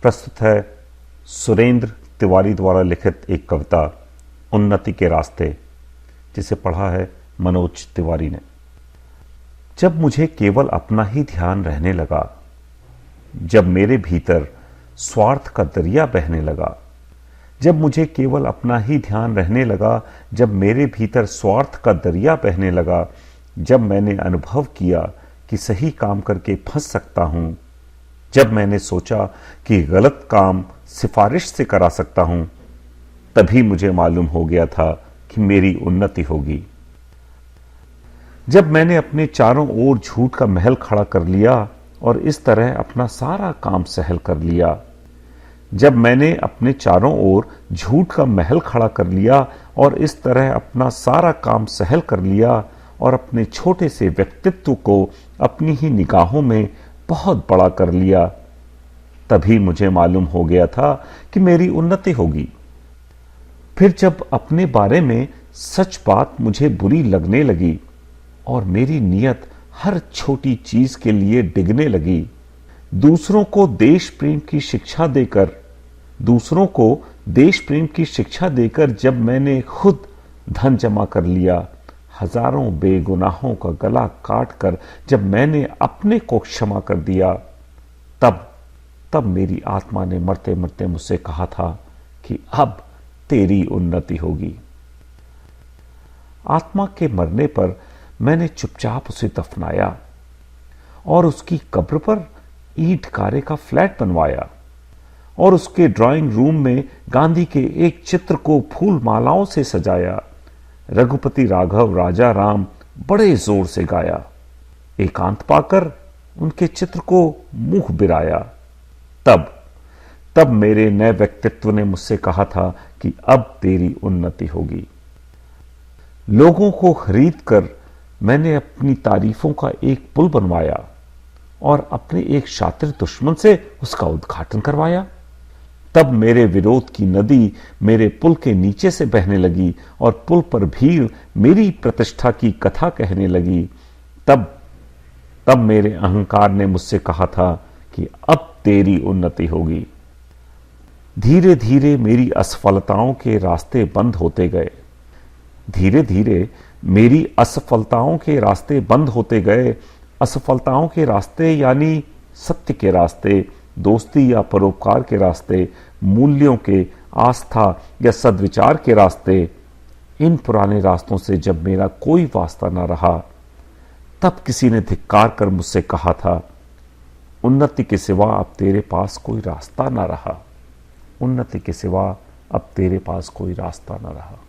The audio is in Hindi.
प्रस्तुत है सुरेंद्र तिवारी द्वारा लिखित एक कविता उन्नति के रास्ते, जिसे पढ़ा है मनोज तिवारी ने। जब मुझे केवल अपना ही ध्यान रहने लगा, जब मेरे भीतर स्वार्थ का दरिया बहने लगा, जब मुझे केवल अपना ही ध्यान रहने लगा, जब मेरे भीतर स्वार्थ का दरिया बहने लगा, जब मैंने अनुभव किया कि सही काम करके फंस सकता हूं, जब मैंने सोचा कि गलत काम सिफारिश से करा सकता हूं, तभी मुझे मालूम हो गया था कि मेरी उन्नति होगी। जब मैंने अपने चारों ओर झूठ का महल खड़ा कर लिया और इस तरह अपना सारा काम सहल कर लिया, जब मैंने अपने चारों ओर झूठ का महल खड़ा कर लिया और इस तरह अपना सारा काम सहल कर लिया और अपने छोटे से व्यक्तित्व को अपनी ही निगाहों में बहुत बड़ा कर लिया, तभी मुझे मालूम हो गया था कि मेरी उन्नति होगी। फिर जब अपने बारे में सच बात मुझे बुरी लगने लगी और मेरी नीयत हर छोटी चीज के लिए डिगने लगी, दूसरों को देश प्रेम की शिक्षा देकर जब मैंने खुद धन जमा कर लिया, हजारों बेगुनाहों का गला काट कर जब मैंने अपने को क्षमा कर दिया, तब मेरी आत्मा ने मरते मरते मुझसे कहा था कि अब तेरी उन्नति होगी। आत्मा के मरने पर मैंने चुपचाप उसे दफनाया और उसकी कब्र पर ईंट कारे का फ्लैट बनवाया और उसके ड्राइंग रूम में गांधी के एक चित्र को फूल मालाओं से सजाया। रघुपति राघव राजा राम बड़े जोर से गाया। एकांत पाकर उनके चित्र को मुंह बिराया। तब मेरे नए व्यक्तित्व ने मुझसे कहा था कि अब तेरी उन्नति होगी। लोगों को खरीद कर मैंने अपनी तारीफों का एक पुल बनवाया और अपने एक शातिर दुश्मन से उसका उद्घाटन करवाया। तब मेरे विरोध की नदी मेरे पुल के नीचे से बहने लगी और पुल पर भीड़ मेरी प्रतिष्ठा की कथा कहने लगी। तब मेरे अहंकार ने मुझसे कहा था कि अब तेरी उन्नति होगी। धीरे धीरे मेरी असफलताओं के रास्ते बंद होते गए। धीरे धीरे मेरी असफलताओं के रास्ते बंद होते गए। असफलताओं के रास्ते यानी सत्य के रास्ते, दोस्ती या परोपकार के रास्ते, मूल्यों के, आस्था या सद्विचार के रास्ते। इन पुराने रास्तों से जब मेरा कोई वास्ता न रहा, तब किसी ने धिक्कार कर मुझसे कहा था, उन्नति के सिवा अब तेरे पास कोई रास्ता न रहा। उन्नति के सिवा अब तेरे पास कोई रास्ता न रहा।